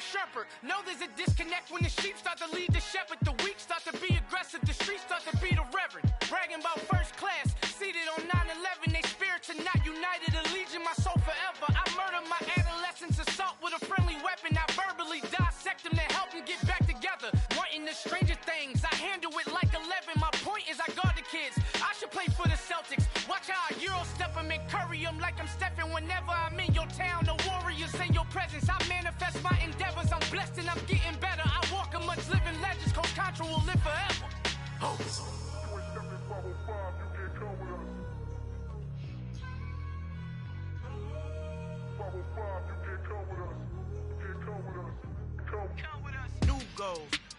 a shepherd. Know there's a disconnect when the sheep start to lead the shepherd. The weak start to be aggressive, the streets start to be the reverend. Bragging about first class, seated on 9/11. They spirits are not united, a legion, my soul forever. I murder my adolescence, assault with a friendly weapon. I verbally dissect them to help them get back together. Wanting the stranger things, I handle it like 11. My point is I guard the kids. I should play for the Celtics. Watch how I Euro step them and curry them like I'm stepping whenever I'm in your town. The warriors in your presence, I manifest my endeavors. I'm blessed and I'm getting better. I walk amongst living legends. Coach Contra will live forever. Oh.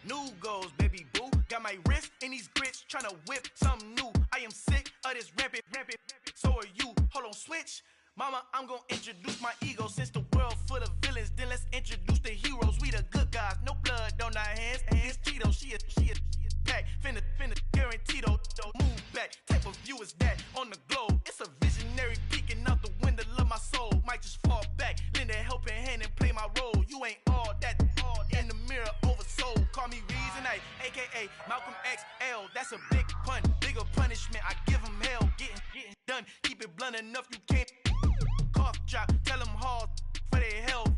New goals, baby boo. Got my wrist in these grits, tryna whip something new. I am sick of this rampant. So are you. Hold on, switch. Mama, I'm gonna introduce my ego. Since the world full of villains, then let's introduce the heroes. We the good guys, no blood on our hands. It's Cheeto, she a pack. Finna guaranteed though. Move back, type of view is that on the globe? It's a visionary peeking out the window of my soul. Might just fall back, lend a helping hand and play my role. You ain't all that in the mirror oversold. Call me Reason A, aka Malcolm XL. That's a big pun, bigger punishment. I give him hell, getting done. Keep it blunt enough, you can't cough drop. Tell them hard for their health.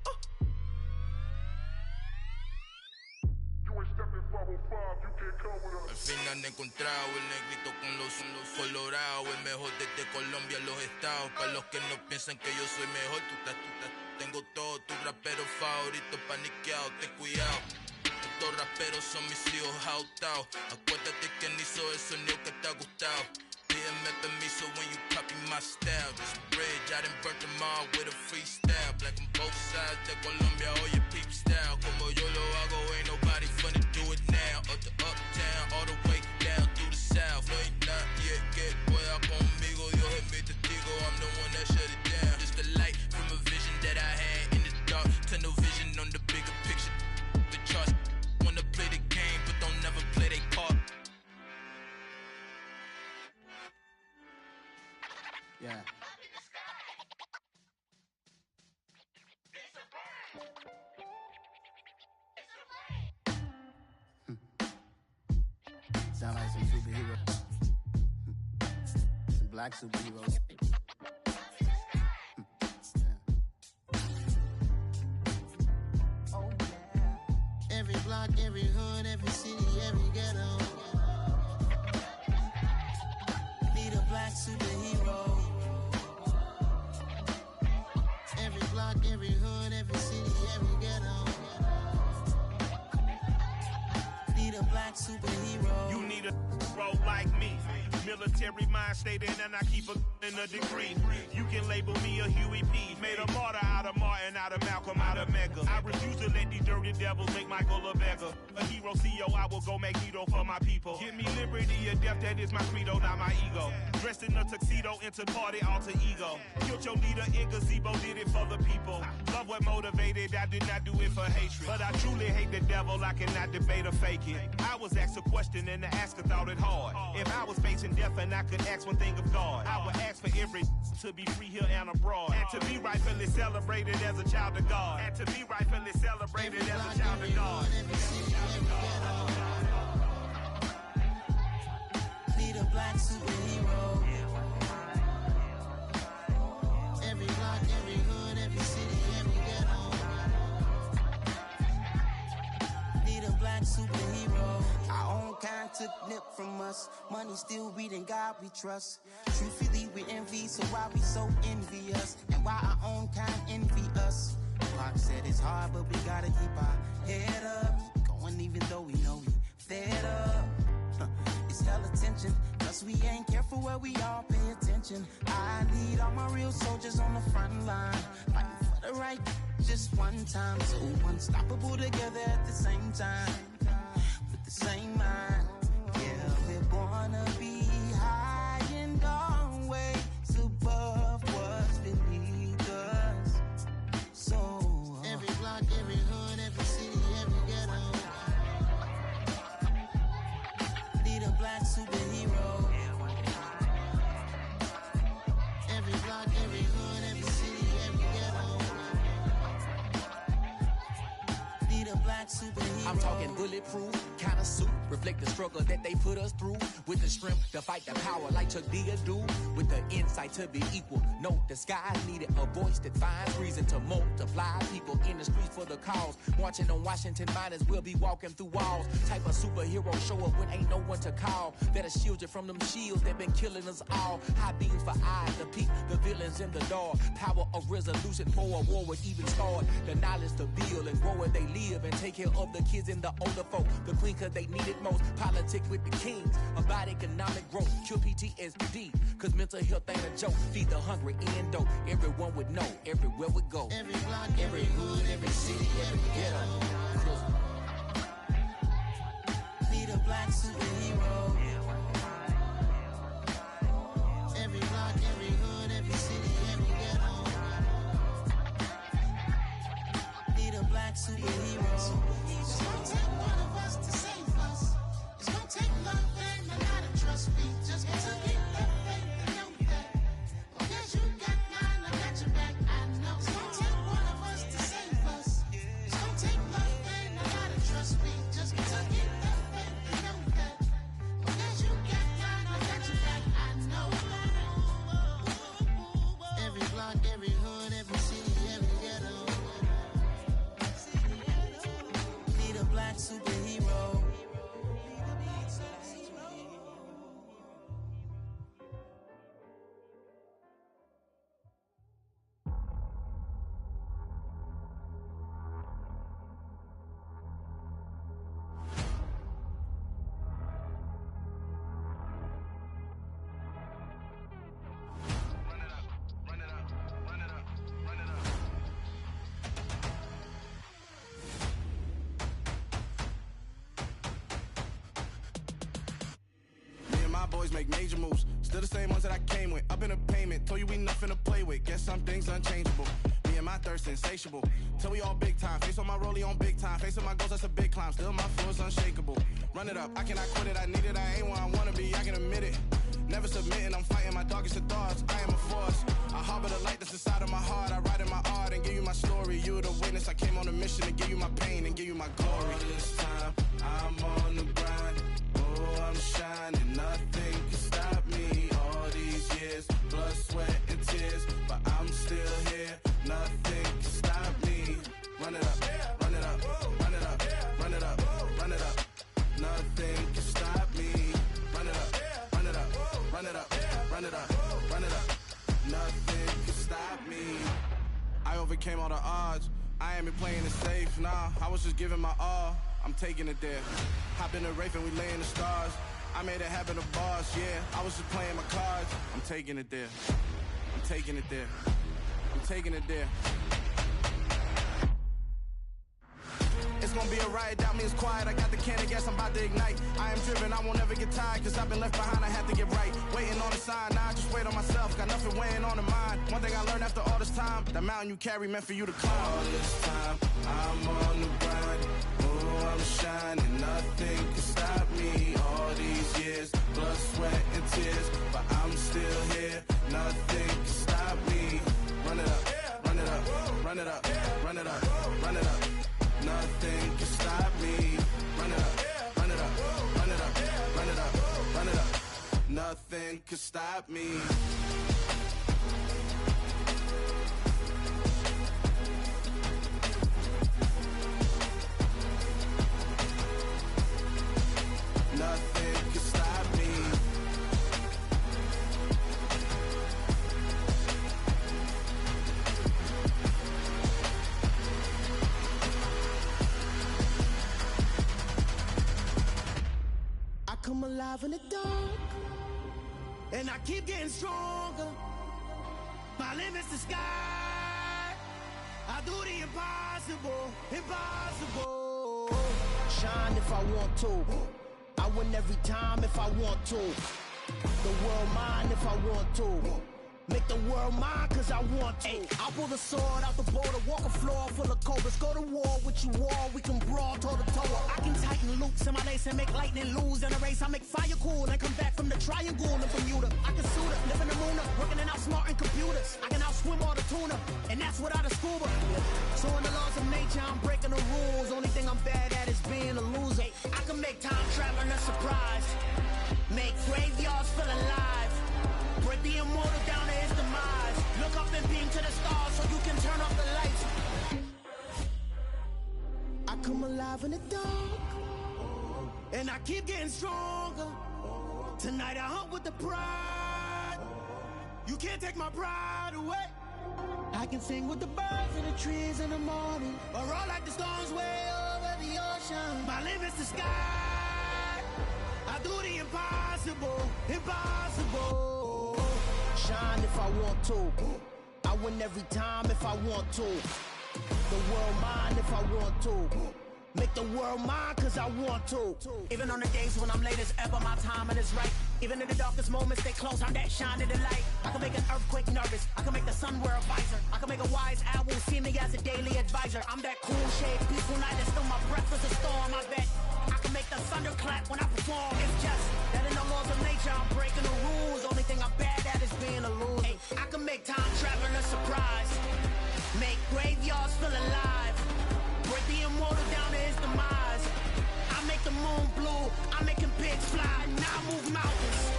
Al fin han encontrado el negrito con los colorados, el mejor desde Colombia a los estados. Para los que no piensan que yo soy mejor, tengo todos tus raperos favoritos paniqueados, ten cuidado. Estos raperos son mis hijos adoptados. Acuérdate quién hizo el sonido que te ha gustado. Pídeme permiso when you copy my style. This bridge, I done burnt them all with a freestyle. Black on both sides de Colombia, oye peep style. Como yo lo hago, ain't nobody finna do it now. Up to uptown, all the way down through the south. No ain't not yet, que pueda conmigo. Dios es mi testigo, I'm the one that shut it down. Just the light from a vision that I had in the dark. Tunnel vision on the bigger picture. The charts wanna play the game, but don't never play their part. Yeah. Sound like some superheroes. Some black superheroes. Oh yeah. Every block, every hood, every city, every ghetto. Need a black superhero. Every block, every hood, every city, every ghetto. Need a black superhero. You need a role like me. Military mind stated, and I keep in a degree. You can label me a Huey P. Made a martyr out of Martin, out of Malcolm, out of Mega. I refuse to let these dirty devils make Michael a beggar. A hero CEO, I will go Magneto for my people. Give me liberty or death, that is my credo, not my ego. Dressed in a tuxedo, into party, alter ego. Killed your leader in gazebo, did it for the people. Love what motivated, I did not do it for hatred. But I truly hate the devil, I cannot debate or fake it. I was asked a question and the asker thought it hard. If I was facing death and I could ask one thing of God, I would ask for every to be free here and abroad, and to be rightfully celebrated as a child of God, and to be rightfully celebrated as a child of God. Need a black superhero. Every block, every hood, every city, every ghetto. Need a black superhero. Our own kind took nip from us. Money still reading God we trust. Truthfully we envy, so why we so envious? And why our own kind envy us? Pac said it's hard, but we gotta keep our head up. Going even though we know we fed up. It's hella tension, cause we ain't careful where we all pay attention. I need all my real soldiers on the front line, fighting for the right just one time. So unstoppable together at the same time, with the same mind. Yeah, we're born to be high and always above what's beneath us. So every block, every hood, every city, every ghetto. Need a black superhero. Every block, every hood, every city, every ghetto. Be the black superhero. I'm talking bulletproof, kind of suit, reflect the struggle that they put us through. With the strength to fight the power like Chuck D do. With the insight to be equal, no disguise needed. A voice that finds reason to multiply. People in the streets for the cause. Marching on Washington miners, we'll be walking through walls. Type of superhero show up when ain't no one to call. That'll shield you from them shields that been killing us all. High beams for eyes to peek the villains in the dark. Power of resolution for a war would even start. The knowledge to build and grow where they live and take care of the kids and the older folk. The queen cause they need it most. Politics with the kings about economic growth. Cure PTSD cause mental health ain't a joke. Feed the hungry and dope. Everyone would know everywhere we go. Every block, every hood, every city, every ghetto. Be the black superhero. Every block, every hood, every city, every ghetto. Be the black superhero. It's gonna take one of us to save us. It's gonna take love and a lot of trust. We just gotta keep that faith and know that. Oh, yes, you got mine, I got your back. I know. It's gonna take one of us to save us. It's gonna take love and a lot of trust. We just gotta keep that faith and know that. Oh, yes, you got mine, I got your back. I know. Every block, every hood, every city, every ghetto. Be the black superhero. My boys make major moves, still the same ones that I came with. Up in a payment, told you we nothing to play with. Guess some things unchangeable. Me and my thirst insatiable. Till we all big time. Face on my rollie on big time. Face on my goals, that's a big climb. Still my flow is unshakable. Run it up, I cannot quit it. I need it, I ain't where I wanna be. I can admit it. Never submitting, I'm fighting my darkest of thoughts. I am a force. I harbor the light that's inside of my heart. I write in my art and give you my story. You the witness. I came on a mission to give you my pain and give you my glory. All this time, I'm on the grind. Oh, I'm shining, nothing can stop me. All these years, blood, sweat, and tears, but I'm still here. Nothing can stop me. Run it up, run it up, run it up, run it up, run it up. Nothing can stop me. Run it up, run it up, run it up, run it up, run it up. Nothing can stop me. I overcame all the odds. I ain't been playing it safe, nah. I was just giving my all. I'm taking it there. Hop in the Wraith and we lay in the stars. I made it happen to bars, yeah. I was just playing my cards. I'm taking it there. I'm taking it there. I'm taking it there. It's gonna be a riot, doubt me, it's quiet. I got the can of gas, I'm about to ignite. I am driven, I won't ever get tired, cause I've been left behind, I have to get right. Waiting on a sign, now I just wait on myself, got nothing weighing on the mind. One thing I learned after all this time, that mountain you carry meant for you to climb. All this time, I'm on the grind. Oh, I'm shining, nothing can stop me. All these years, blood, sweat, and tears, but I'm still here. Nothing can stop me. Run it up, run it up, run it up, run it up, run it up. Nothing can stop me. Run it up, run it up, run it up, run it up, run it up. Nothing can stop me. Nothing can stop me. I come alive in the dark, and I keep getting stronger. My limit's the sky. I do the impossible, impossible. Shine if I want to. I win every time if I want to. The world mine if I want to. Make the world mine cause I want to. I pull the sword out the border, walk a floor full of cobras. Go to war with you all, we can brawl toe to toe. I can tighten loops in my lace and make lightning lose in a race. I make fire cool and come back from the triangle in Bermuda. I can suit it, live in the moon, working and outsmarting computers. I can outswim all the tuna, and that's without a scuba. So in the laws of nature, I'm breaking the rules. Only thing come alive in the dark, and I keep getting stronger. Tonight I hunt with the pride. You can't take my pride away. I can sing with the birds and the trees in the morning, or roll like the storms way over the ocean. My limit's the sky. I do the impossible, impossible. Shine if I want to. I win every time if I want to. The world mine if I want to. Make the world mine cause I want to. Even on the days when I'm late as ever, my timing is right. Even in the darkest moments, stay close, I'm that shining the light. I can make an earthquake nervous, I can make the sun wear a visor. I can make a wise owl see me as a daily advisor. I'm that cool shade, peaceful night, and still my breath is a storm. I bet I can make the thunder clap when I perform. It's just that in the laws of nature, I'm breaking the rules. Only thing I'm bad at is being a loser. Hey, I can make time travel a surprise. Make graveyards feel alive. Break the immortal down to his demise. I make the moon blue, I'm making pigs fly. Now I move mountains.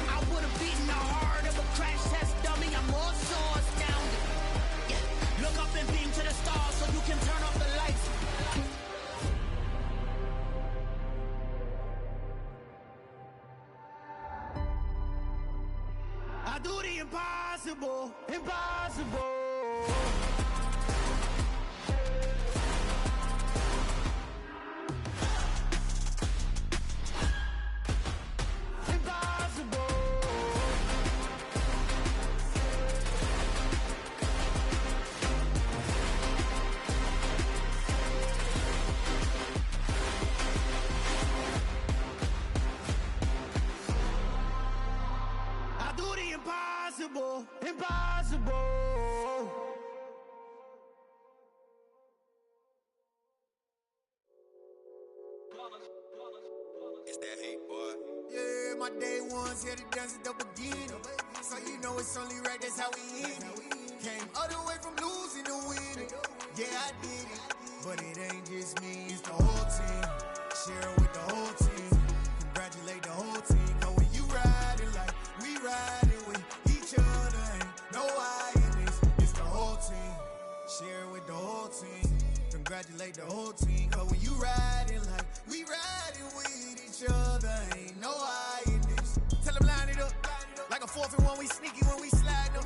I would've beaten the heart of a crash test dummy. I'm more so astounded. Yeah. Look up and beam to the stars so you can turn off the lights. I do the impossible, impossible. Impossible, impossible. It's that hate, boy. Yeah, my day ones here to dance at the beginning. So you know it's only right, that's how we end it. Came all the way from losing to winning. Yeah, I did it. But it ain't just me, it's the whole team. Share it with the whole team. Congratulate the whole team. Cause when you riding like we riding with each other, ain't no I in this. It's the whole team. Share it with the whole team. Congratulate the whole team. Cause when you riding like we riding with each other, ain't no I in this. Tell them line it up. Like a 4th and 1, we sneaky when we slide them.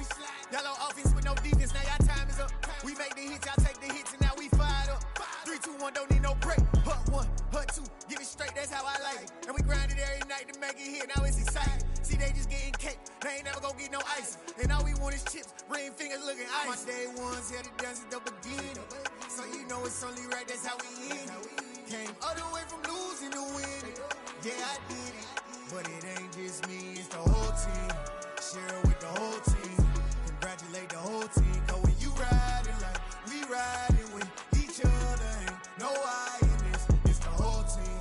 Yellow offense with no defense, now y'all time is up. We make the hits, y'all take the hits, and now we fired up. 3, 2, 1, don't need no break. Hut 1, hut 2, give it straight, that's how I like it. And we grind it every night to make it hit, now it's exciting. See, they just getting cake, they ain't never gonna get no ice. And all we want is chips, ring fingers looking ice. My day ones here to dance at the beginning. So you know it's only right, that's how we end it. Came all the way from losing to winning. Yeah, I did it. But it ain't just me, it's the whole team. Share it with the whole team. Congratulate the whole team. Cause when you riding like we riding with each other, ain't no I in this. It's the whole team.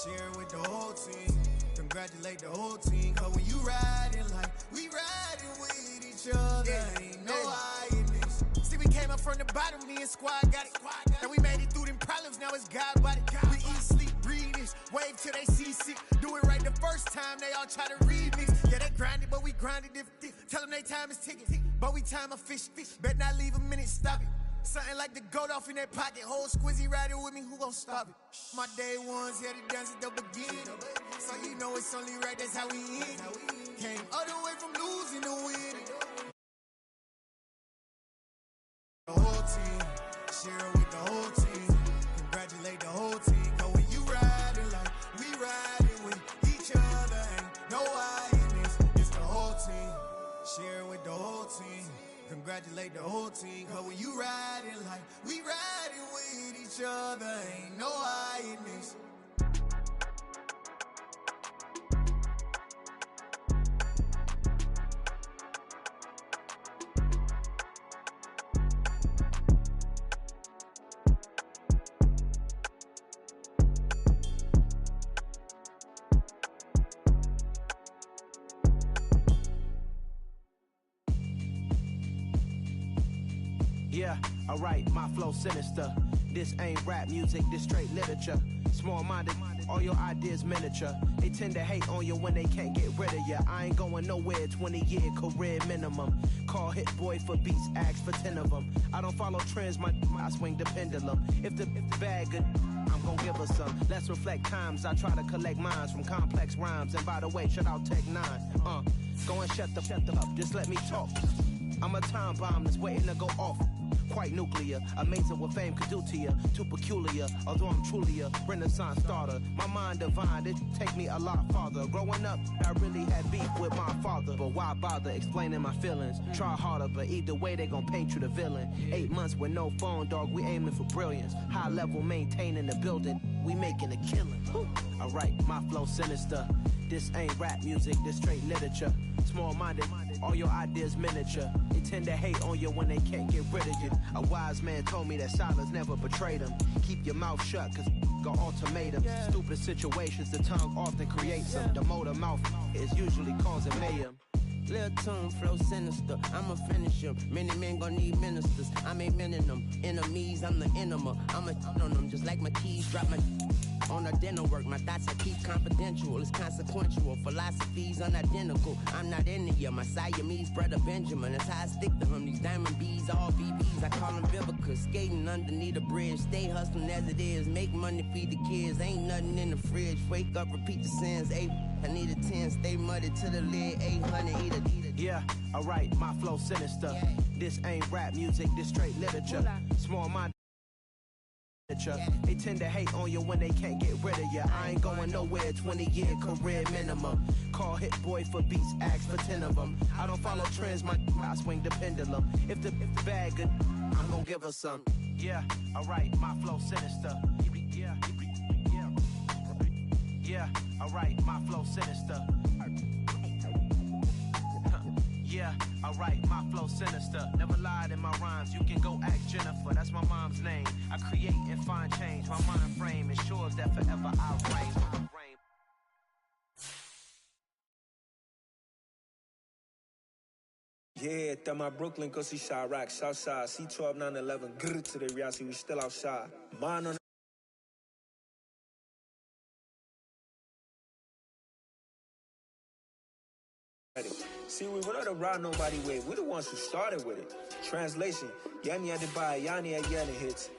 Share it with the whole team. Congratulate the whole team. Cause when you riding like we riding with each other, ain't no I in this. See, we came up from the bottom, me and squad got it. And we made it through them problems, now it's God body. We eat, sleep, breathe this. Wave till they see sick. Do it right the first time, they all try to remix. Yeah, they grinded, but we grinded different. Tell them they time is ticking, but we time a fish. Bet not leave a minute, stop it. Something like the goat off in their pocket. Whole squizzy riding with me, who gon' stop it? My day ones here to dance at the beginning. So you know it's only right, that's how we end it. Came all the way from losing to winning. The whole team, share it with the whole team. Congratulate the whole team. Cause when you riding like we riding with each other, ain't no I in this. It's the whole team. Share it with the whole team. Congratulate the whole team. Cause when you riding like we riding with each other, ain't no I in this. Yeah, alright, my flow sinister. This ain't rap music, this straight literature. Small-minded, all your ideas miniature. They tend to hate on you when they can't get rid of you. I ain't going nowhere, 20-year career minimum. Call Hit Boy for beats, ask for 10 of them. I don't follow trends, I swing the pendulum. If the bag good, I'm gon' give her some. Let's reflect times, I try to collect minds from complex rhymes. And by the way, shout out Tech 9. Go and shut the up, just let me talk. I'm a time bomb that's waiting to go off. Quite nuclear, amazing what fame could do to you. Too peculiar, although I'm truly a Renaissance starter. My mind divine, it take me a lot farther. Growing up, I really had beef with my father. But why bother explaining my feelings? Try harder, but either way they gon' paint you the villain. 8 months with no phone, dog, we aiming for brilliance. High level maintaining the building, we making a killing. Alright, my flow sinister. This ain't rap music, this straight literature. Small-minded, all your ideas miniature. They tend to hate on you when they can't get rid of you. A wise man told me that silence never betrayed him. Keep your mouth shut, cause got ultimatums. Stupid situations, the tongue often creates them. The motor mouth is usually causing mayhem. Lil' tune, flow sinister, I'ma finish him. Many men gon' need ministers, I'm aiming them. Enemies, I'm the enema. I'ma on them, just like my keys, drop my on a dinner work. My thoughts I keep confidential, it's consequential. Philosophies unidentical, I'm not in it, my Siamese brother Benjamin. That's how I stick to him, these diamond bees, all BBs. I call them Vivica, skating underneath a bridge. Stay hustling as it is, make money, feed the kids. Ain't nothing in the fridge, wake up, repeat the sins. I need a 10, stay muddy to the lid, 800, eat a. Yeah, alright, my flow sinister. This ain't rap music, this straight literature. Small-minded. They tend to hate on you when they can't get rid of you. I ain't going nowhere, 20-year career minimum. Call Hit Boy for beats, ask for 10 of them. I don't follow trends, I swing the pendulum. If the bag good, I'm gon' give her some. Yeah, alright, my flow sinister. Yeah, alright, my flow sinister. Yeah, alright, my flow sinister. Never lied in my rhymes, you can go ask Jennifer. That's my mom's name. I create and find change. My mind frame ensures that forever I reign. Yeah, that my Brooklyn, go see Chirac, Southside, C12 911, grr to the reality, we still outside. Mine on see, we wouldn't have ride nobody with. We're the ones who started with it. Translation, Yanni had to buy, Yanni had Yanni hits.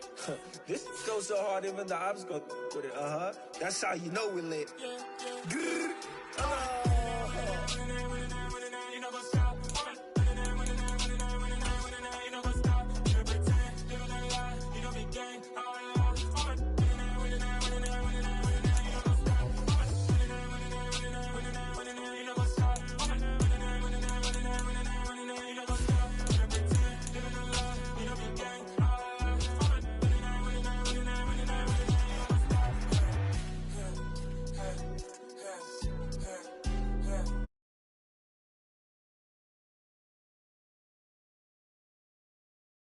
This goes so hard, even the ops go with it. That's how you know we lit. Grrr.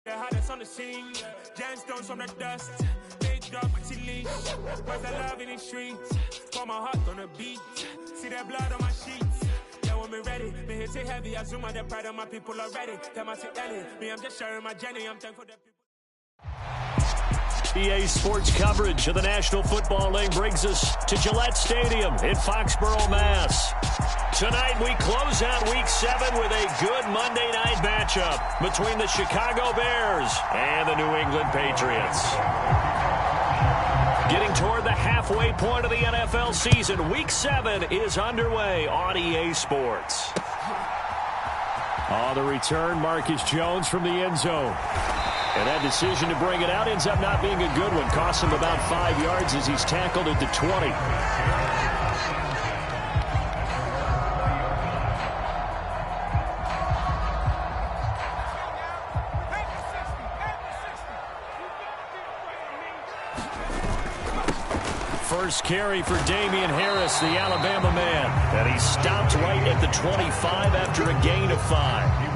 The hottest on the scene, gemstones from the dust, big dog, maxi leash, cause I love in the streets, pour my heart on the beat, see that blood on my sheets, yeah, when me ready, me hit it heavy, I zoom on the pride of my people already, tell my Ellie, me I'm just sharing my journey, I'm thankful that people. EA Sports coverage of the National Football League brings us to Gillette Stadium in Foxborough, Mass. Tonight we close out Week 7 with a good Monday night matchup between the Chicago Bears and the New England Patriots. Getting toward the halfway point of the NFL season, Week 7 is underway on EA Sports. On the return, Marcus Jones from the end zone. And that decision to bring it out ends up not being a good one. Costs him about 5 yards as he's tackled at the 20. First carry for Damian Harris, the Alabama man. And he stopped right at the 25 after a gain of 5.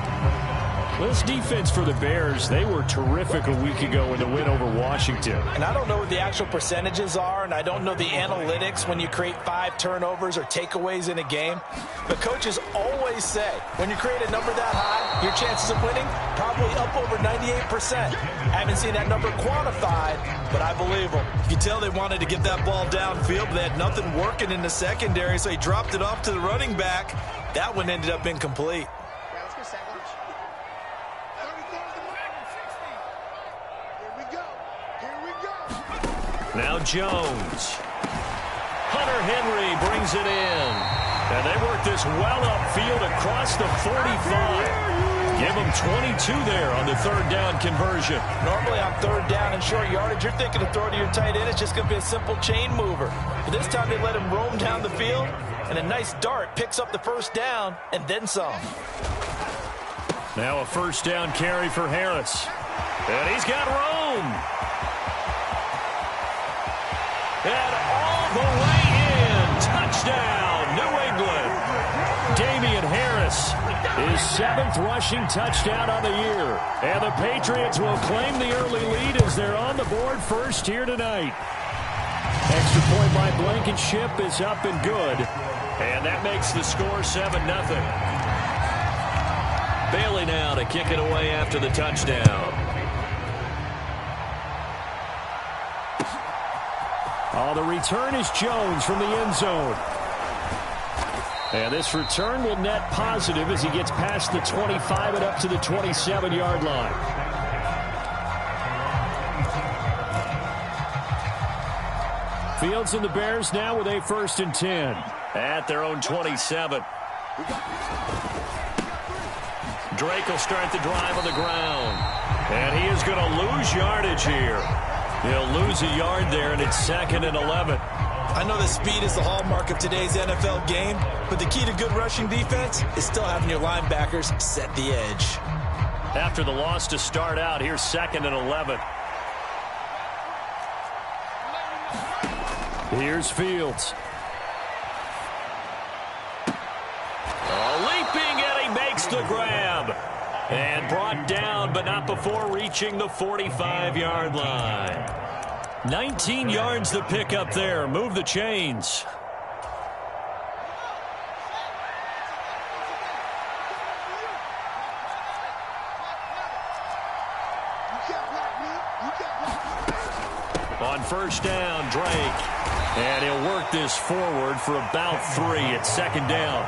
Well, this defense for the Bears, they were terrific a week ago in the win over Washington. And I don't know what the actual percentages are, and I don't know the analytics when you create 5 turnovers or takeaways in a game. But coaches always say, when you create a number that high, your chances of winning probably up over 98%. I haven't seen that number quantified, but I believe them. You can tell they wanted to get that ball downfield, but they had nothing working in the secondary, so he dropped it off to the running back. That one ended up incomplete. Now Jones. Hunter Henry brings it in. And they work this well upfield across the 45. Give them 22 there on the third down conversion. Normally on third down and short yardage, you're thinking to throw to your tight end. It's just going to be a simple chain mover. But this time they let him roam down the field, and a nice dart picks up the first down and then some. Now a first down carry for Harris. And he's got room. And all the way in. Touchdown, New England. Damian Harris, his 7th rushing touchdown of the year. And the Patriots will claim the early lead as they're on the board first here tonight. Extra point by Blankenship is up and good. And that makes the score 7-0. Bailey now to kick it away after the touchdown. Oh, the return is Jones from the end zone. And this return will net positive as he gets past the 25 and up to the 27-yard line. Fields and the Bears now with a 1st and 10 at their own 27. Drake will start the drive on the ground. And he is going to lose yardage here. He'll lose a yard there, and it's 2nd and 11. I know that speed is the hallmark of today's NFL game, but the key to good rushing defense is still having your linebackers set the edge. After the loss to start out, here's 2nd and 11. Here's Fields. Leaping, and he makes the grab. And brought down, but not before reaching the 45-yard line. 19 yards to pick up there. Move the chains. On first down, Drake. And he'll work this forward for about 3 at 2nd down.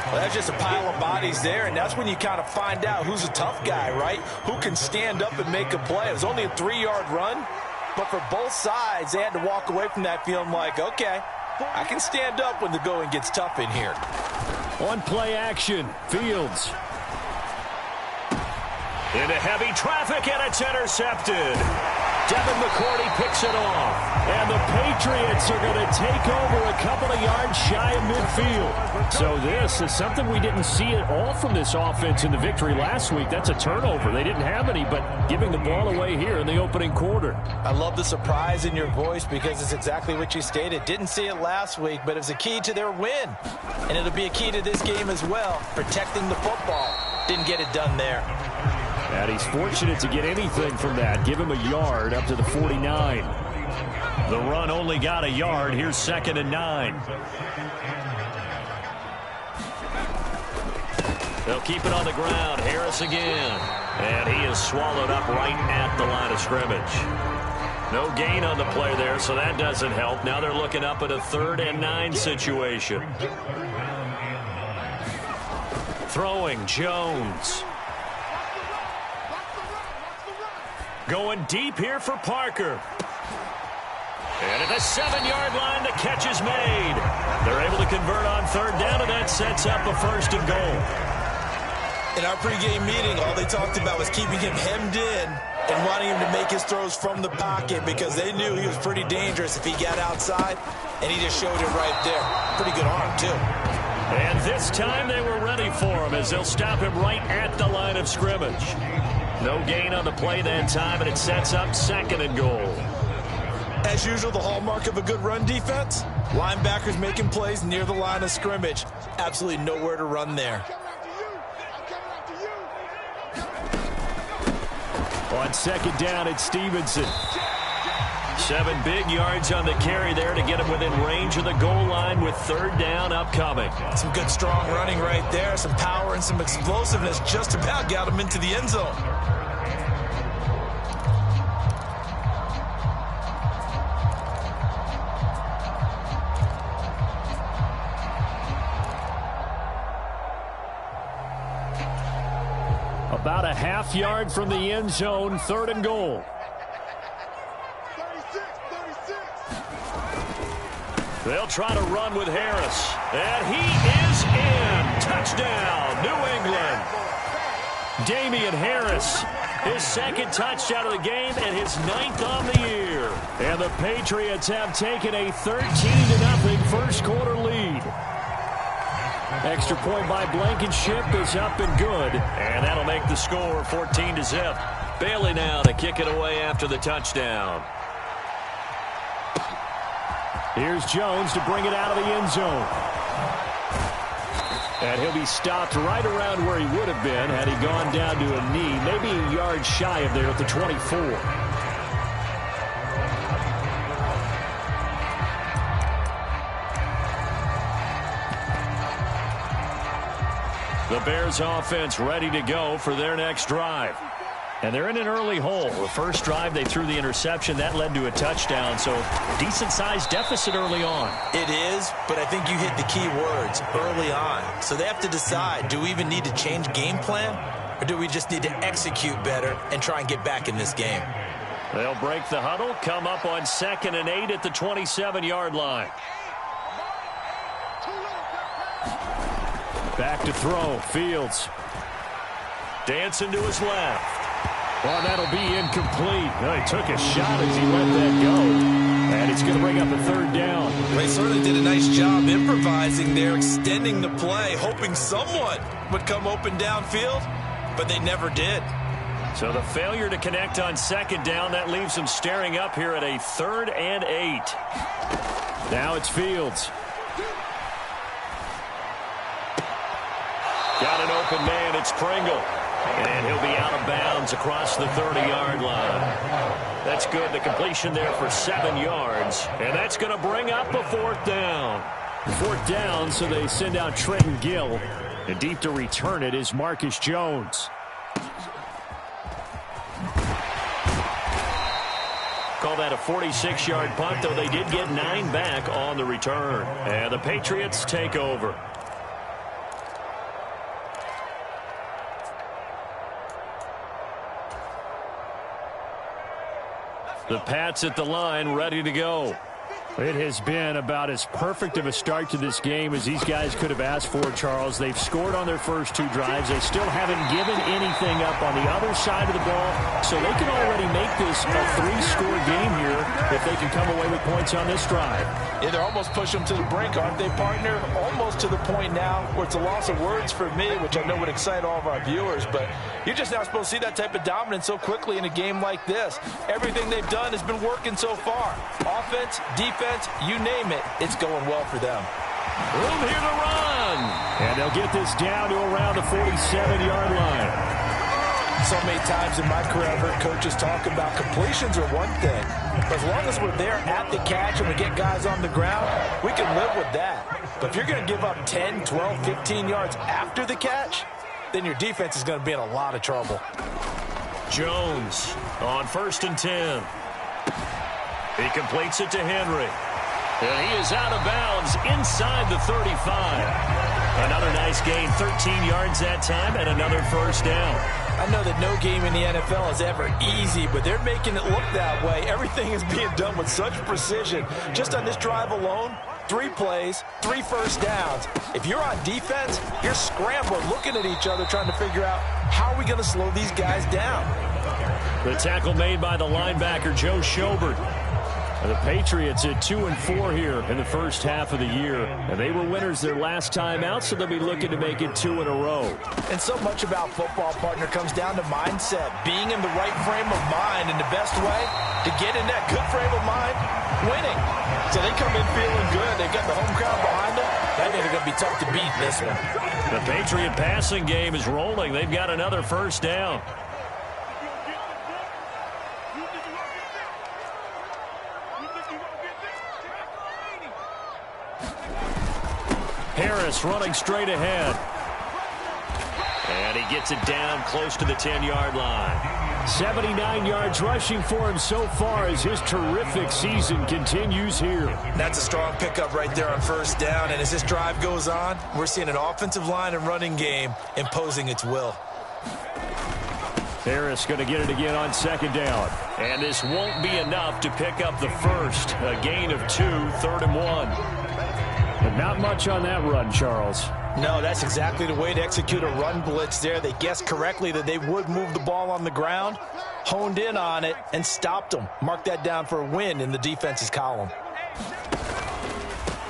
Well, that's just a pile of bodies there, and that's when you kind of find out who's a tough guy, right? Who can stand up and make a play. It was only a 3-yard run, but for both sides, they had to walk away from that feeling like, okay, I can stand up when the going gets tough in here. On play action, Fields. Into heavy traffic, and it's intercepted. Devin McCourty picks it off. And the Patriots are going to take over a couple of yards shy of midfield. So this is something we didn't see at all from this offense in the victory last week. That's a turnover. They didn't have any, but giving the ball away here in the opening quarter. I love the surprise in your voice because it's exactly what you stated. Didn't see it last week, but it was a key to their win. And it'll be a key to this game as well, protecting the football. Didn't get it done there. And he's fortunate to get anything from that. Give him a yard up to the 49. The run only got a yard. Here's 2nd and 9. They'll keep it on the ground. Harris again. And he is swallowed up right at the line of scrimmage. No gain on the play there, so that doesn't help. Now they're looking up at a 3rd and 9 situation. Throwing, Jones. Going deep here for Parker. And at the 7-yard line, the catch is made. They're able to convert on 3rd down, and that sets up a 1st and goal. In our pregame meeting, all they talked about was keeping him hemmed in and wanting him to make his throws from the pocket because they knew he was pretty dangerous if he got outside, and he just showed it right there. Pretty good arm, too. And this time they were ready for him as they'll stop him right at the line of scrimmage. No gain on the play that time, and it sets up 2nd and goal. As usual, the hallmark of a good run defense, linebackers making plays near the line of scrimmage. Absolutely nowhere to run there. On second down, it's Stevenson. 7 big yards on the carry there to get him within range of the goal line with third down upcoming. Some good strong running right there. Some power and some explosiveness just about got him into the end zone. About a half yard from the end zone, 3rd and goal. They'll try to run with Harris. And he is in. Touchdown, New England. Damian Harris, his 2nd touchdown of the game and his 9th on the year. And the Patriots have taken a 13-0 first quarter lead. Extra point by Blankenship is up and good. And that'll make the score 14-0. Bailey now to kick it away after the touchdown. Here's Jones to bring it out of the end zone. And he'll be stopped right around where he would have been had he gone down to a knee, maybe a yard shy of there at the 24. The Bears offense ready to go for their next drive. And they're in an early hole. The first drive, they threw the interception. That led to a touchdown, so decent-sized deficit early on. It is, but I think you hit the key words, early on. So they have to decide, do we even need to change game plan, or do we just need to execute better and try and get back in this game? They'll break the huddle, come up on 2nd and 8 at the 27-yard line. Back to throw, Fields. Dancing to his left. Well, that'll be incomplete. Well, he took a shot as he let that go. And it's going to bring up a 3rd down. They certainly did a nice job improvising there, extending the play, hoping someone would come open downfield, but they never did. So the failure to connect on 2nd down, that leaves them staring up here at a 3rd and 8. Now it's Fields. Got an open man. It's Pringle. And he'll be out of bounds across the 30-yard line. That's good. The completion there for 7 yards. And that's going to bring up a 4th down. 4th down, so they send out Trenton Gill. And deep to return it is Marcus Jones. Call that a 46-yard punt, though they did get 9 back on the return. And the Patriots take over. The Pats at the line, ready to go. It has been about as perfect of a start to this game as these guys could have asked for, Charles. They've scored on their first 2 drives. They still haven't given anything up on the other side of the ball, so they can already make this a 3-score game here if they can come away with points on this drive. Yeah, they're almost pushing them to the brink, aren't they, partner? Almost to the point now where it's a loss of words for me, which I know would excite all of our viewers, but you're just not supposed to see that type of dominance so quickly in a game like this. Everything they've done has been working so far. Offense, defense, you name it, it's going well for them. Room here to run. And they'll get this down to around the 47-yard line. So many times in my career I've heard coaches talk about completions are one thing, but as long as we're there at the catch and we get guys on the ground, we can live with that. But if you're going to give up 10, 12, 15 yards after the catch, then your defense is going to be in a lot of trouble. Jones on 1st and 10. He completes it to Henry. And he is out of bounds inside the 35. Another nice gain, 13 yards that time, and another 1st down. I know that no game in the NFL is ever easy, but they're making it look that way. Everything is being done with such precision. Just on this drive alone, 3 plays, 3 first downs. If you're on defense, you're scrambling, looking at each other, trying to figure out how are we going to slow these guys down. The tackle made by the linebacker, Joe Schobert. The Patriots at 2-4 here in the first half of the year. And they were winners their last time out, so they'll be looking to make it 2 in a row. And so much about football, partner, comes down to mindset. Being in the right frame of mind, and the best way to get in that good frame of mind, winning. So they come in feeling good. They've got the home crowd behind them. I think they're going to be tough to beat in this one. The Patriot passing game is rolling. They've got another 1st down. Harris running straight ahead. And he gets it down close to the 10-yard line. 79 yards rushing for him so far as his terrific season continues here. That's a strong pickup right there on first down. And as this drive goes on, we're seeing an offensive line and running game imposing its will. Harris going to get it again on second down. And this won't be enough to pick up the first. A gain of 2, 3rd and 1. But not much on that run, Charles. No, that's exactly the way to execute a run blitz there. They guessed correctly that they would move the ball on the ground, honed in on it, and stopped them. Mark that down for a win in the defense's column.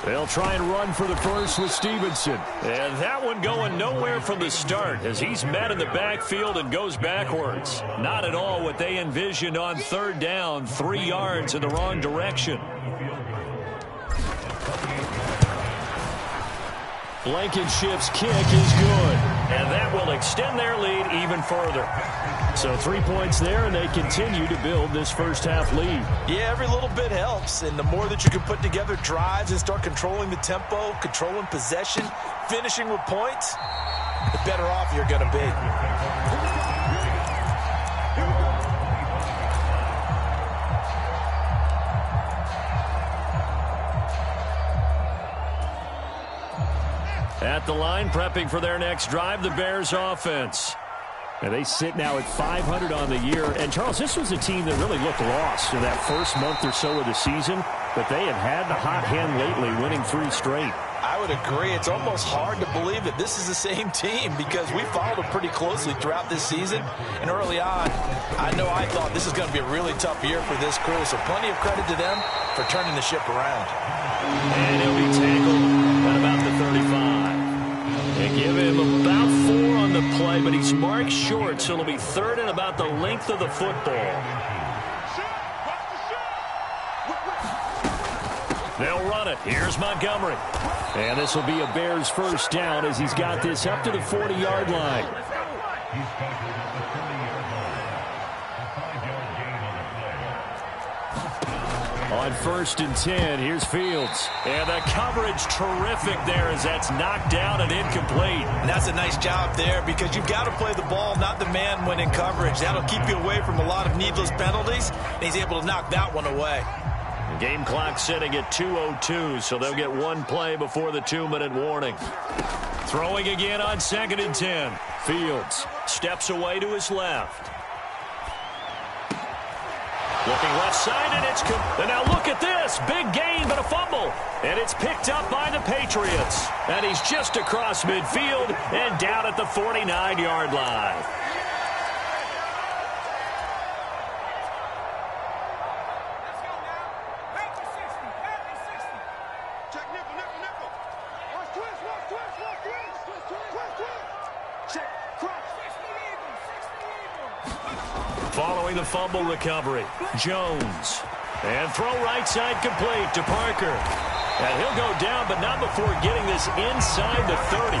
They'll try and run for the first with Stevenson. And that one going nowhere from the start as he's met in the backfield and goes backwards. Not at all what they envisioned on third down, 3 yards in the wrong direction. Blankenship's kick is good. And that will extend their lead even further. So 3 points there, and they continue to build this first half lead. Yeah, every little bit helps. And the more that you can put together drives and start controlling the tempo, controlling possession, finishing with points, the better off you're going to be. At the line, prepping for their next drive, the Bears offense. And they sit now at 500 on the year. And, Charles, this was a team that really looked lost in that first month or so of the season. But they have had the hot hand lately, winning 3 straight. I would agree. It's almost hard to believe that this is the same team because we followed them pretty closely throughout this season. And early on, I thought this is going to be a really tough year for this crew. So plenty of credit to them for turning the ship around. And he'll be tackled at about the 35. They give him about 4 on the play, but he's marked short, so it'll be 3rd and about the length of the football. They'll run it. Here's Montgomery. And this will be a Bears first down as he's got this up to the 40-yard line. On 1st and 10, here's Fields. And the coverage terrific there as that's knocked down and incomplete. And that's a nice job there because you've got to play the ball, not the man when in coverage. That'll keep you away from a lot of needless penalties. And he's able to knock that one away. The game clock sitting at 2:02, so they'll get 1 play before the 2-minute warning. Throwing again on 2nd and 10. Fields steps away to his left. Looking left side, and and now look at this. Big gain, but a fumble. And it's picked up by the Patriots. And he's just across midfield and down at the 49-yard line. Following the fumble recovery, Jones. And throw right side complete to Parker. And he'll go down, but not before getting this inside the 30.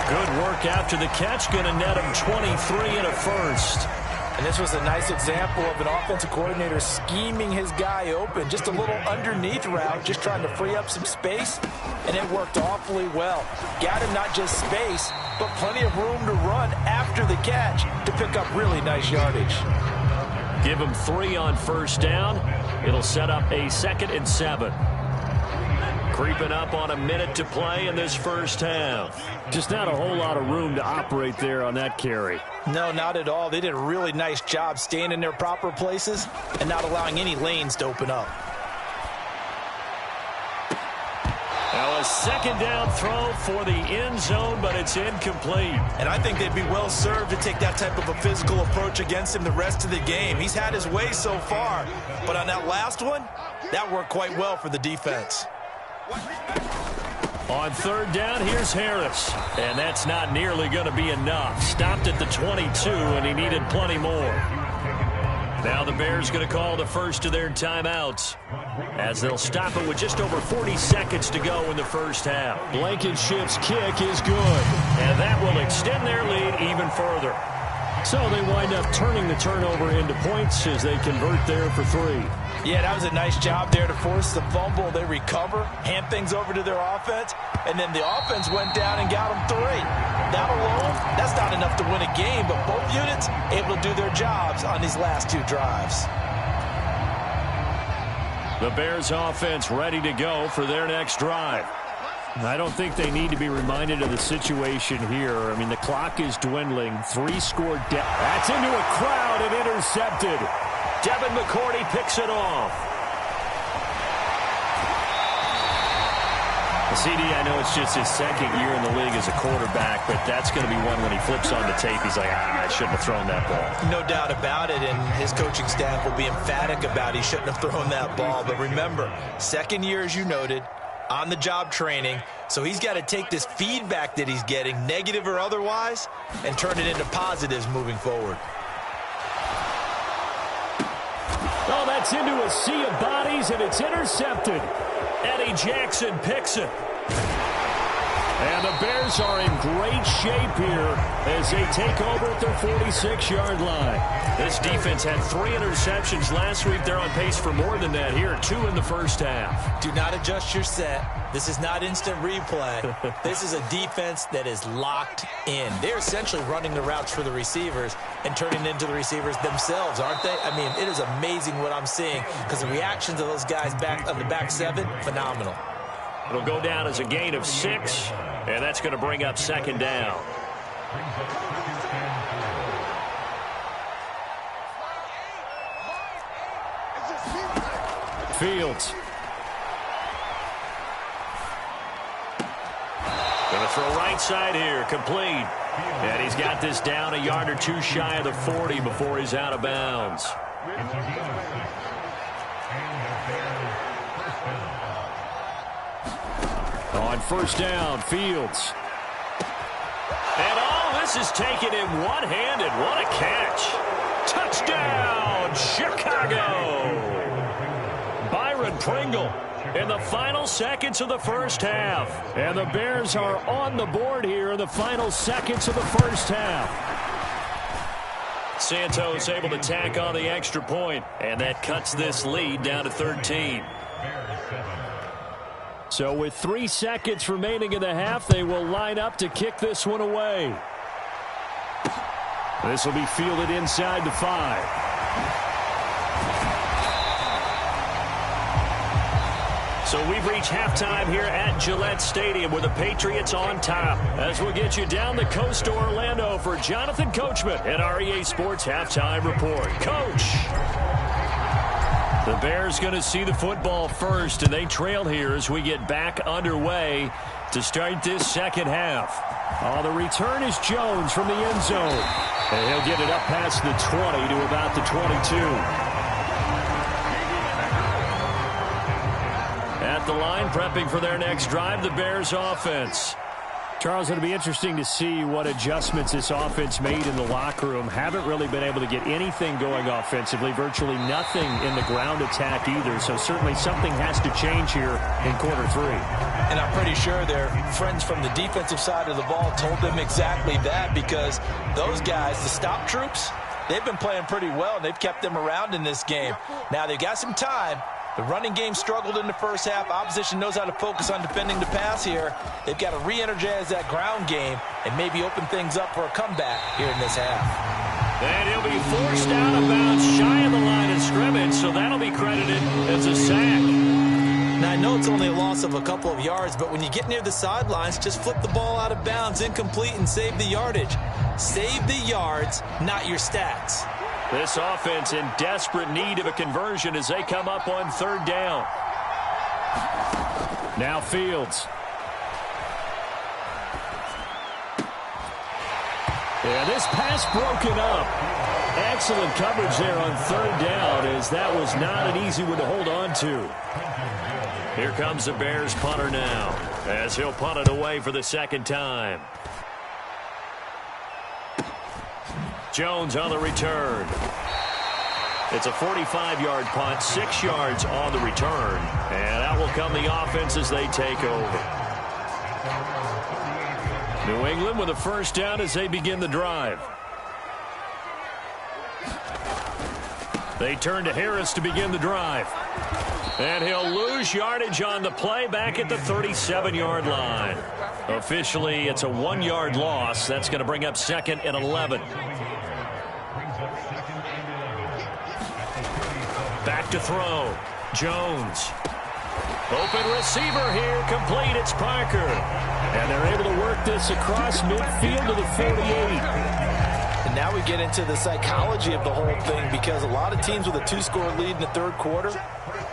Good work after the catch. Going to net him 23 and a first. And this was a nice example of an offensive coordinator scheming his guy open. Just a little underneath route, just trying to free up some space. And it worked awfully well. Got him not just space, but plenty of room to run after the catch to pick up really nice yardage. Give him 3 on first down. It'll set up a 2nd and 7. Creeping up on a minute to play in this first half. Just not a whole lot of room to operate there on that carry. No, not at all. They did a really nice job staying in their proper places and not allowing any lanes to open up. Now a 2nd down throw for the end zone, but it's incomplete. And I think they'd be well served to take that type of a physical approach against him the rest of the game. He's had his way so far, but on that last one, that worked quite well for the defense. On 3rd down, here's Harris. And that's not nearly going to be enough. Stopped at the 22, and he needed plenty more. Now the Bears going to call the first of their timeouts as they'll stop it with just over 40 seconds to go in the first half. Blankenship's kick is good, and that will extend their lead even further. So they wind up turning the turnover into points as they convert there for 3. Yeah, that was a nice job there to force the fumble. They recover, hand things over to their offense, and then the offense went down and got them 3. That alone, that's not enough to win a game, but both units able to do their jobs on these last 2 drives. The Bears offense ready to go for their next drive. I don't think they need to be reminded of the situation here. I mean, the clock is dwindling. 3 scored. That's into a crowd and intercepted. Devin McCourty picks it off. CD, I know it's just his 2nd year in the league as a quarterback, but that's going to be one when he flips on the tape. He's like, I shouldn't have thrown that ball. No doubt about it, and his coaching staff will be emphatic about he shouldn't have thrown that ball. But remember, 2nd year, as you noted, on-the-job training, so he's got to take this feedback that he's getting, negative or otherwise, and turn it into positives moving forward. Oh, that's into a sea of bodies, and it's intercepted. Eddie Jackson picks it. And the Bears are in great shape here as they take over at their 46-yard line. This defense had 3 interceptions last week. They're on pace for more than that here. 2 in the first half. Do not adjust your set. This is not instant replay. This is a defense that is locked in. They're essentially running the routes for the receivers and turning into the receivers themselves, aren't they? I mean, it is amazing what I'm seeing because the reactions of those guys back on the back 7, phenomenal. It'll go down as a gain of 6, and that's going to bring up 2nd down. Fields. Going to throw right side here, complete. And he's got this down a yard or 2 shy of the 40 before he's out of bounds. On 1st down, Fields. And all this is taken in one-handed. What a catch. Touchdown, Chicago. Byron Pringle in the final seconds of the first half. And the Bears are on the board here in the final seconds of the first half. Santos able to tack on the extra point, and that cuts this lead down to 13. So with 3 seconds remaining in the half, they will line up to kick this one away. This will be fielded inside the 5. So we've reached halftime here at Gillette Stadium with the Patriots on top. As we'll get you down the coast to Orlando for Jonathan Coachman at our EA Sports Halftime Report. Coach! The Bears going to see the football first, and they trail here as we get back underway to start this second half. Oh, the return is Jones from the end zone. And he'll get it up past the 20 to about the 22. At the line, prepping for their next drive, the Bears offense. Charles, it'll be interesting to see what adjustments this offense made in the locker room. Haven't really been able to get anything going offensively, virtually nothing in the ground attack either. So certainly something has to change here in quarter 3. And I'm pretty sure their friends from the defensive side of the ball told them exactly that, because those guys, the stop troops, they've been playing pretty well, and they've kept them around in this game. Now they've got some time. The running game struggled in the first half. Opposition knows how to focus on defending the pass here. They've got to re-energize that ground game and maybe open things up for a comeback here in this half. And he'll be forced out of bounds shy of the line of scrimmage, so that'll be credited as a sack. Now, I know it's only a loss of a couple of yards, but when you get near the sidelines, just flip the ball out of bounds, incomplete, and save the yardage. Save the yards, not your stats. This offense in desperate need of a conversion as they come up on 3rd down. Now Fields. Yeah, this pass broken up. Excellent coverage there on 3rd down, as that was not an easy one to hold on to. Here comes the Bears punter now, as he'll punt it away for the 2nd time. Jones on the return. It's a 45-yard punt, 6 yards on the return. And out will come the offense as they take over. New England with a 1st down as they begin the drive. They turn to Harris to begin the drive. And he'll lose yardage on the play back at the 37-yard line. Officially, it's a 1-yard loss. That's going to bring up 2nd and 11. Back to throw. Jones. Open receiver here. Complete. It's Parker. And they're able to work this across midfield to the 48. And now we get into the psychology of the whole thing, because a lot of teams with a 2-score lead in the third quarter,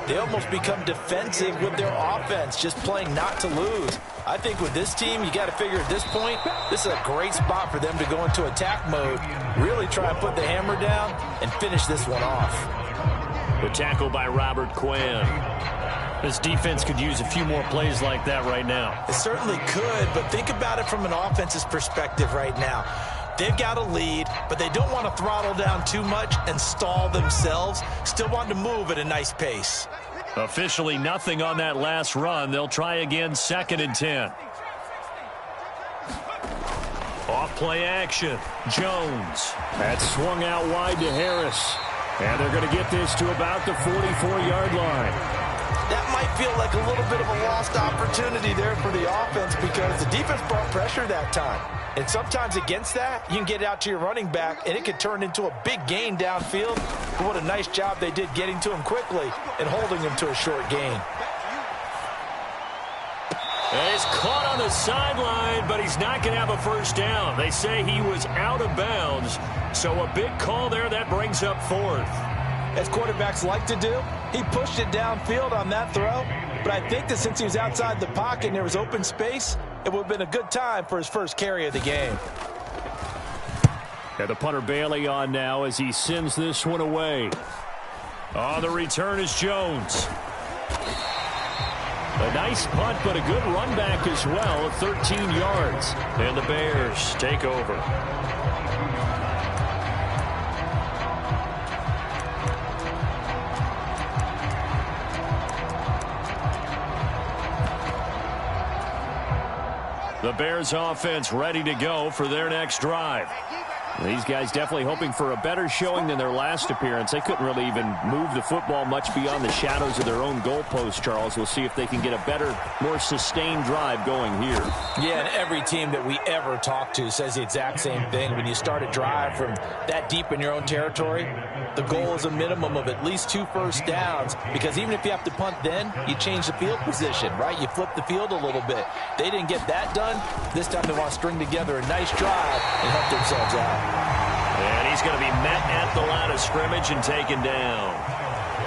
they almost become defensive with their offense, just playing not to lose. I think with this team, you got to figure at this point, this is a great spot for them to go into attack mode, really try and put the hammer down and finish this one off. The tackle by Robert Quinn. This defense could use a few more plays like that right now. It certainly could, but think about it from an offense's perspective right now. They've got a lead, but they don't want to throttle down too much and stall themselves. Still want to move at a nice pace. Officially nothing on that last run. They'll try again, 2nd and 10. Off play action. Jones. That's swung out wide to Harris. And they're going to get this to about the 44-yard line. That might feel like a little bit of a lost opportunity there for the offense, because the defense brought pressure that time. And sometimes against that, you can get out to your running back, and it could turn into a big gain downfield. But what a nice job they did getting to him quickly and holding him to a short gain. And he's caught on the sideline, but he's not going to have a first down. They say he was out of bounds, so a big call there. That brings up 4th. As quarterbacks like to do, he pushed it downfield on that throw, but I think that since he was outside the pocket and there was open space, it would have been a good time for his first carry of the game. And the punter Bailey on now as he sends this one away. On the return is Jones. A nice punt, but a good run back as well, 13 yards. And the Bears take over. The Bears offense ready to go for their next drive. These guys definitely hoping for a better showing than their last appearance. They couldn't really even move the football much beyond the shadows of their own goalpost, Charles. We'll see if they can get a better, more sustained drive going here. Yeah, and every team that we ever talk to says the exact same thing. When you start a drive from that deep in your own territory, the goal is a minimum of at least 2 first downs, because even if you have to punt then, you change the field position, right? You flip the field a little bit. They didn't get that done. This time they want to string together a nice drive and help themselves out. And he's going to be met at the line of scrimmage and taken down.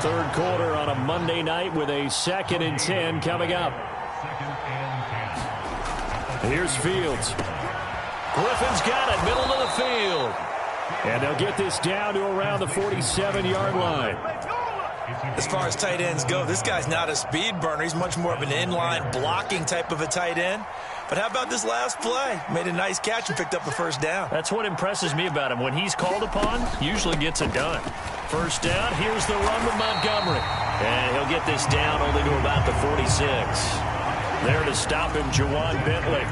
Third quarter on a Monday night with a 2nd and 10 coming up. Here's Fields. Griffin's got it, middle of the field. And they'll get this down to around the 47-yard line. As far as tight ends go, this guy's not a speed burner. He's much more of an inline blocking type of a tight end. But how about this last play? Made a nice catch and picked up a first down. That's what impresses me about him. When he's called upon, usually gets it done. First down, here's the run with Montgomery. And he'll get this down only to about the 46. There to stop him, Juwan Bentley.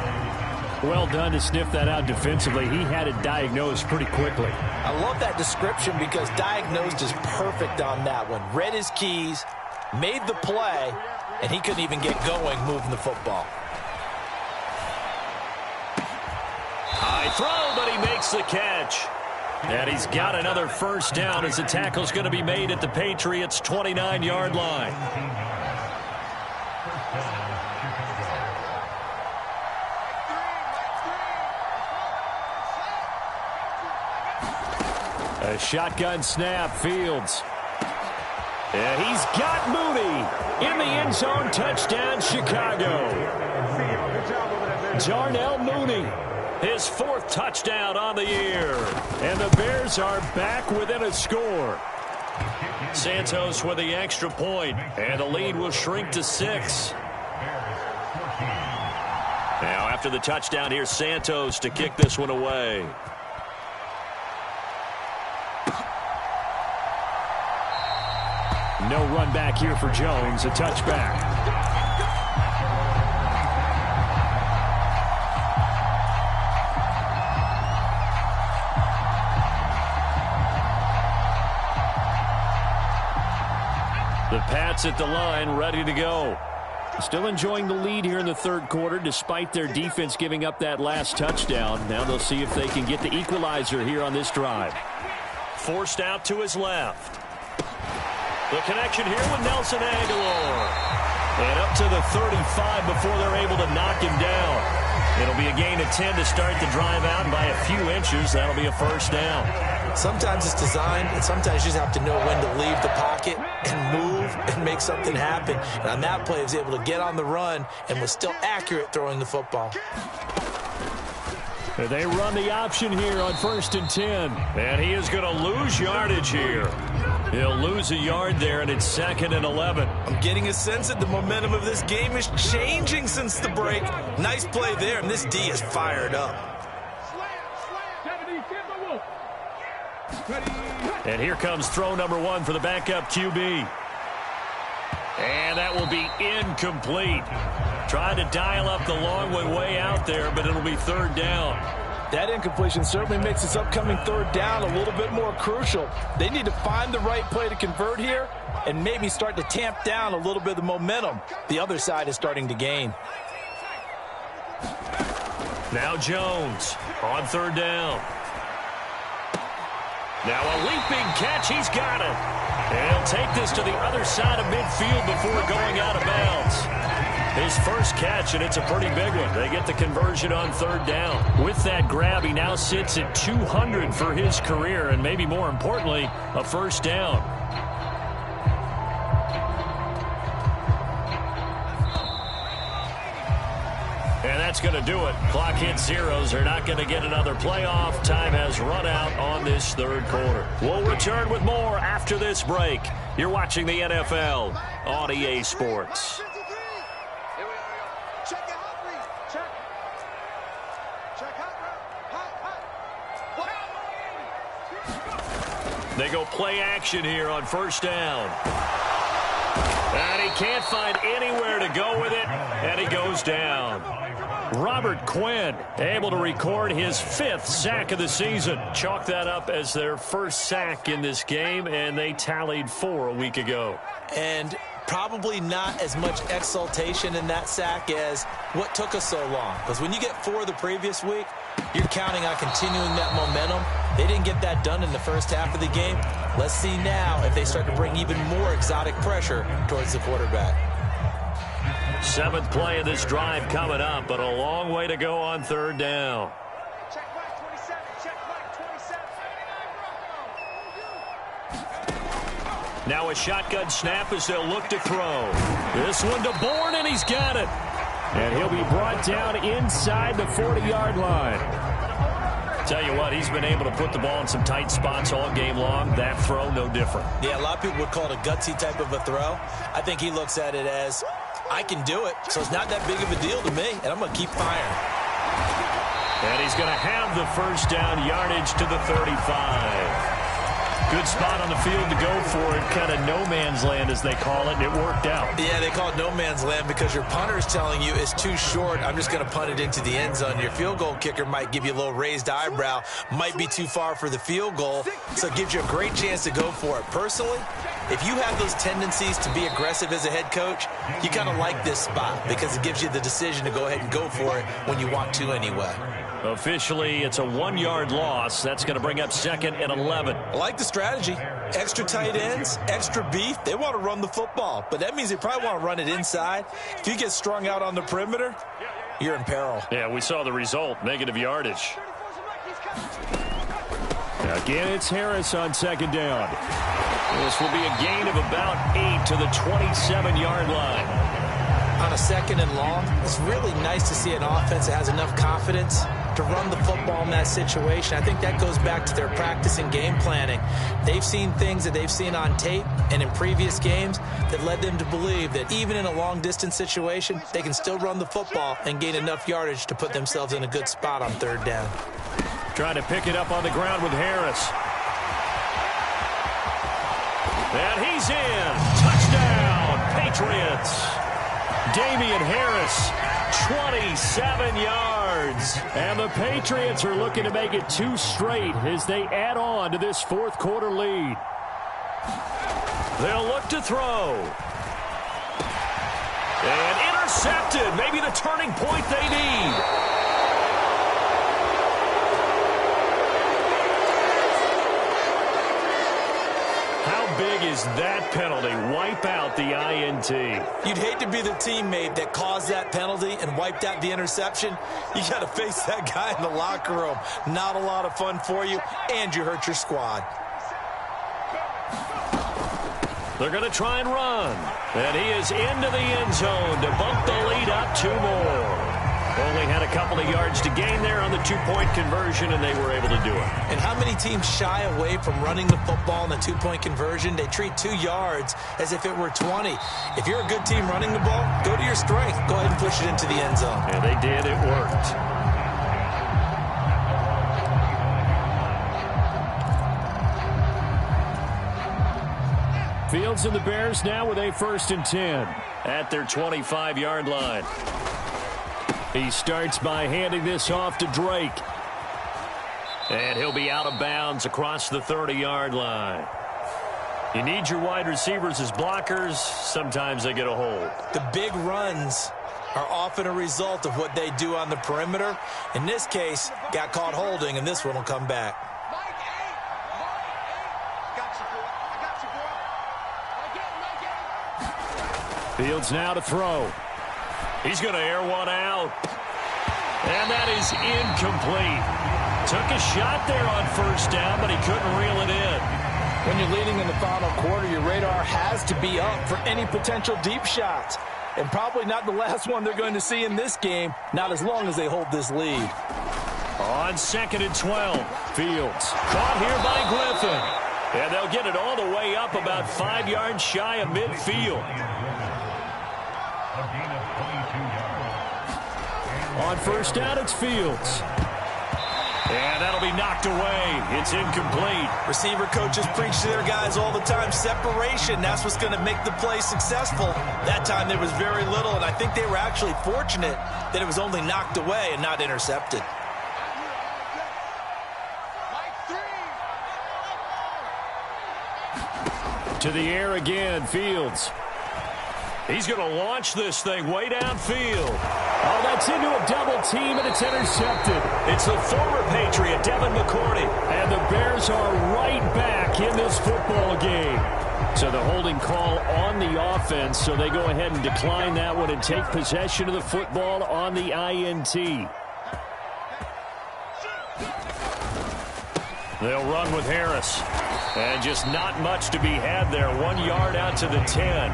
Well done to sniff that out defensively. He had it diagnosed pretty quickly. I love that description, because diagnosed is perfect on that one. Read his keys, made the play, and he couldn't even get going moving the football. High throw, but he makes the catch. And he's got another first down as the tackle's going to be made at the Patriots' 29-yard line. A shotgun snap, Fields. And he's got Mooney in the end zone. Touchdown, Chicago. Darnell Mooney, his 4th touchdown on the year. And the Bears are back within a score. Santos with the extra point, and the lead will shrink to 6. Now after the touchdown, here's Santos to kick this one away. No run back here for Jones, a touchback. The Pats at the line, ready to go. Still enjoying the lead here in the third quarter, despite their defense giving up that last touchdown. Now they'll see if they can get the equalizer here on this drive. Forced out to his left. The connection here with Nelson Aguilar. And up to the 35 before they're able to knock him down. It'll be a gain of 10 to start the drive out, and by a few inches, that'll be a first down. Sometimes it's designed, and sometimes you just have to know when to leave the pocket and move and make something happen. And on that play, he was able to get on the run and was still accurate throwing the football. They run the option here on 1st and 10. And he is going to lose yardage here. He'll lose a yard there, and it's 2nd and 11. I'm getting a sense that the momentum of this game is changing since the break. Nice play there, and this D is fired up. And here comes throw number 1 for the backup QB. And that will be incomplete. Trying to dial up the long one way out there, but it'll be 3rd down. That incompletion certainly makes this upcoming 3rd down a little bit more crucial. They need to find the right play to convert here and maybe start to tamp down a little bit of the momentum the other side is starting to gain. Now Jones on 3rd down. Now a leaping catch. He's got it. And he'll take this to the other side of midfield before going out of bounds. His first catch, and it's a pretty big one. They get the conversion on 3rd down. With that grab, he now sits at 200 for his career, and maybe more importantly, a first down. And that's going to do it. Clock hits zeros. They're not going to get another playoff. Time has run out on this 3rd quarter. We'll return with more after this break. You're watching the NFL on EA Sports. They go play action here on 1st down. And he can't find anywhere to go with it, and he goes down. Robert Quinn able to record his 5th sack of the season. Chalk that up as their first sack in this game, and they tallied 4 a week ago. And probably not as much exultation in that sack as what took us so long. Because when you get 4 the previous week, you're counting on continuing that momentum. They didn't get that done in the first half of the game. Let's see now if they start to bring even more exotic pressure towards the quarterback. 7th play of this drive coming up, but a long way to go on 3rd down. Now a shotgun snap as they'll look to throw. This one to Bourne, and he's got it. And he'll be brought down inside the 40-yard line. Tell you what, he's been able to put the ball in some tight spots all game long. That throw, no different. Yeah, a lot of people would call it a gutsy type of a throw. I think he looks at it as, I can do it, so it's not that big of a deal to me, and I'm going to keep firing. And he's going to have the first down, yardage to the 35. Good spot on the field to go for it. Kind of no man's land, as they call it, and it worked out. Yeah, they call it no man's land because your punter is telling you it's too short. I'm just going to punt it into the end zone. Your field goal kicker might give you a little raised eyebrow. Might be too far for the field goal, so it gives you a great chance to go for it. Personally, if you have those tendencies to be aggressive as a head coach, you kind of like this spot because it gives you the decision to go ahead and go for it when you want to anyway. Officially, it's a 1-yard loss. That's going to bring up 2nd and 11. I like the strategy. Extra tight ends, extra beef. They want to run the football, but that means they probably want to run it inside. If you get strung out on the perimeter, you're in peril. Yeah, we saw the result, negative yardage. Again, it's Harris on 2nd down. This will be a gain of about 8 to the 27-yard line. On a 2nd and long, it's really nice to see an offense that has enough confidence to run the football in that situation. I think that goes back to their practice and game planning. They've seen things that they've seen on tape and in previous games that led them to believe that even in a long-distance situation, they can still run the football and gain enough yardage to put themselves in a good spot on 3rd down. Trying to pick it up on the ground with Harris. And he's in. Touchdown, Patriots. Damian Harris, 27 yards. And the Patriots are looking to make it 2 straight as they add on to this 4th quarter lead. They'll look to throw. And intercepted. Maybe the turning point they need. How big is that penalty? Wipe out the INT. You'd hate to be the teammate that caused that penalty and wiped out the interception. You got to face that guy in the locker room. Not a lot of fun for you, and you hurt your squad. They're going to try and run. And he is into the end zone to bump the lead up 2 more. Only had a couple of yards to gain there on the 2-point conversion, and they were able to do it. And how many teams shy away from running the football in the 2-point conversion? They treat 2 yards as if it were 20. If you're a good team running the ball, go to your strength. Go ahead and push it into the end zone. And they did. It worked. Fields and the Bears now with a 1st and 10 at their 25-yard line. He starts by handing this off to Drake. And he'll be out of bounds across the 30-yard line. You need your wide receivers as blockers. Sometimes they get a hold. The big runs are often a result of what they do on the perimeter. In this case, got caught holding, and this one will come back. Fields now to throw. He's going to air one out. And that is incomplete. Took a shot there on 1st down, but he couldn't reel it in. When you're leading in the final quarter, your radar has to be up for any potential deep shots. And probably not the last one they're going to see in this game, not as long as they hold this lead. On 2nd and 12, Fields caught here by Griffin. And they'll get it all the way up about 5 yards shy of midfield. On 1st down, it's Fields. And that'll be knocked away. It's incomplete. Receiver coaches preach to their guys all the time. Separation, that's what's going to make the play successful. That time there was very little, and I think they were actually fortunate that it was only knocked away and not intercepted. To the air again, Fields. He's going to launch this thing way downfield. Oh, that's into a double team, and it's intercepted. It's the former Patriot, Devin McCourty. And the Bears are right back in this football game. So the holding call on the offense, so they go ahead and decline that one and take possession of the football on the INT. They'll run with Harris. And just not much to be had there. 1 yard out to the 10.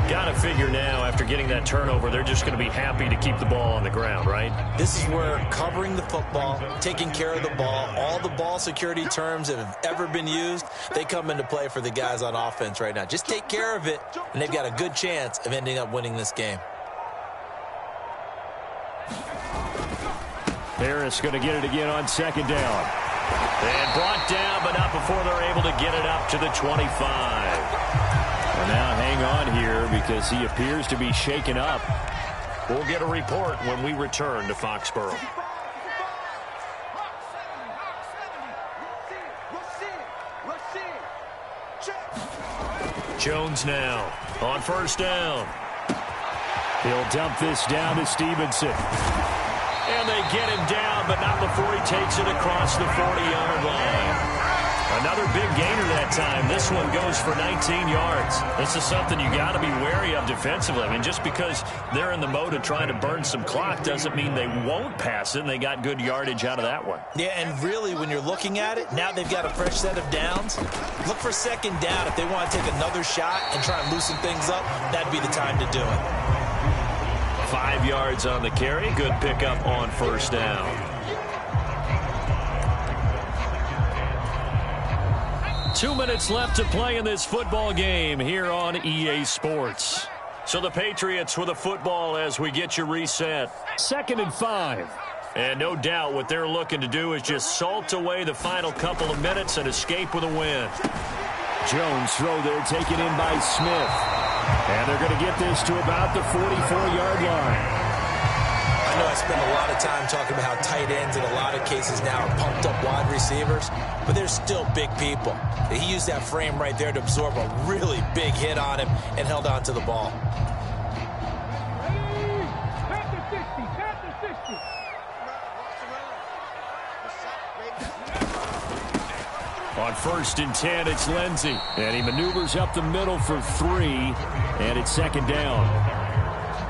Got to figure now, after getting that turnover, they're just going to be happy to keep the ball on the ground, right? This is where covering the football, taking care of the ball, all the ball security terms that have ever been used, they come into play for the guys on offense right now. Just take care of it, and they've got a good chance of ending up winning this game. Harris going to get it again on 2nd down. And brought down, but not before they're able to get it up to the 25. Well, now hang on here because he appears to be shaken up. We'll get a report when we return to Foxborough. Jones now on 1st down. He'll dump this down to Stevenson. And they get him down, but not before he takes it across the 40-yard line. Another big gainer that time. This one goes for 19 yards. This is something you got to be wary of defensively. I mean, just because they're in the mode of trying to burn some clock doesn't mean they won't pass it, and they got good yardage out of that one. Yeah, and really, when you're looking at it, now they've got a fresh set of downs. Look for 2nd down. If they want to take another shot and try and loosen things up, that'd be the time to do it. 5 yards on the carry. Good pickup on 1st down. 2 minutes left to play in this football game here on EA Sports. So the Patriots with a football as we get you reset. 2nd and 5. And no doubt what they're looking to do is just salt away the final couple of minutes and escape with a win. Jones throw there taken in by Smith. And they're going to get this to about the 44-yard line. know I spend a lot of time talking about how tight ends in a lot of cases now are pumped up wide receivers, but they're still big people. He used that frame right there to absorb a really big hit on him and held on to the ball. On 1st and 10, it's Lindsey. And he maneuvers up the middle for 3, and it's 2nd down.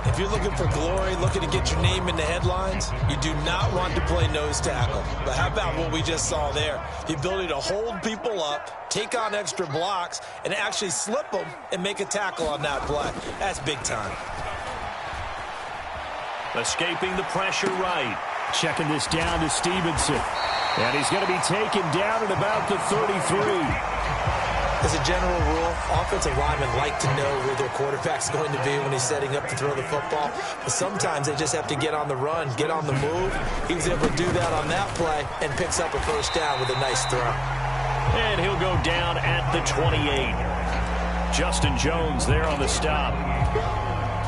If you're looking for glory, looking to get your name in the headlines, you do not want to play nose tackle. But how about what we just saw there? The ability to hold people up, take on extra blocks, and actually slip them and make a tackle on that play. That's big time. Escaping the pressure right. Checking this down to Stevenson. And he's going to be taken down at about the 33. As a general rule, offensive linemen like to know where their quarterback's going to be when he's setting up to throw the football. But sometimes they just have to get on the run, get on the move. He was able to do that on that play and picks up a 1st down with a nice throw. And he'll go down at the 28. Justin Jones there on the stop.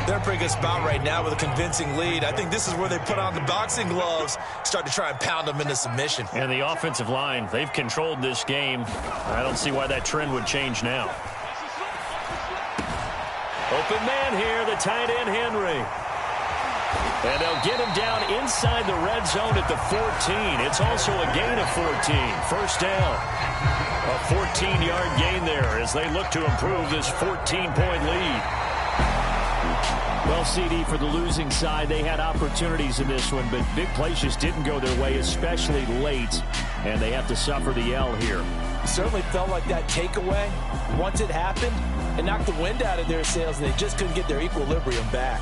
They're in a pretty good spot right now with a convincing lead. I think this is where they put on the boxing gloves, start to try and pound them into submission. And the offensive line, they've controlled this game. I don't see why that trend would change now. Open man here, the tight end Henry. And they'll get him down inside the red zone at the 14. It's also a gain of 14. 1st down. A 14-yard gain there as they look to improve this 14-point lead. Well, CD, for the losing side, they had opportunities in this one, but big plays just didn't go their way, especially late, and they have to suffer the L here. It certainly felt like that takeaway, once it happened, it knocked the wind out of their sails, and they just couldn't get their equilibrium back.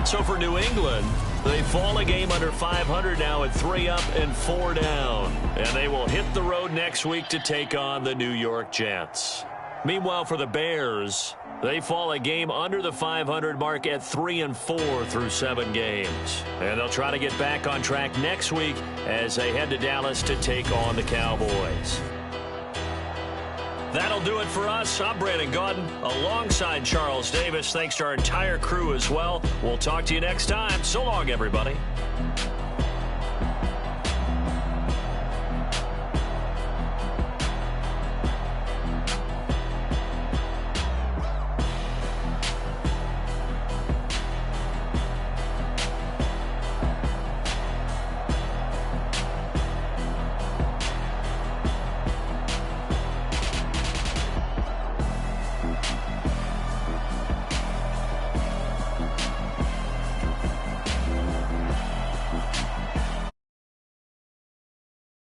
So for New England, they fall a game under 500 now at 3 up and 4 down, and they will hit the road next week to take on the New York Jets. Meanwhile, for the Bears, they fall a game under the 500 mark at 3 and 4 through 7 games. And they'll try to get back on track next week as they head to Dallas to take on the Cowboys. That'll do it for us. I'm Brandon Gaudin alongside Charles Davis. Thanks to our entire crew as well. We'll talk to you next time. So long, everybody.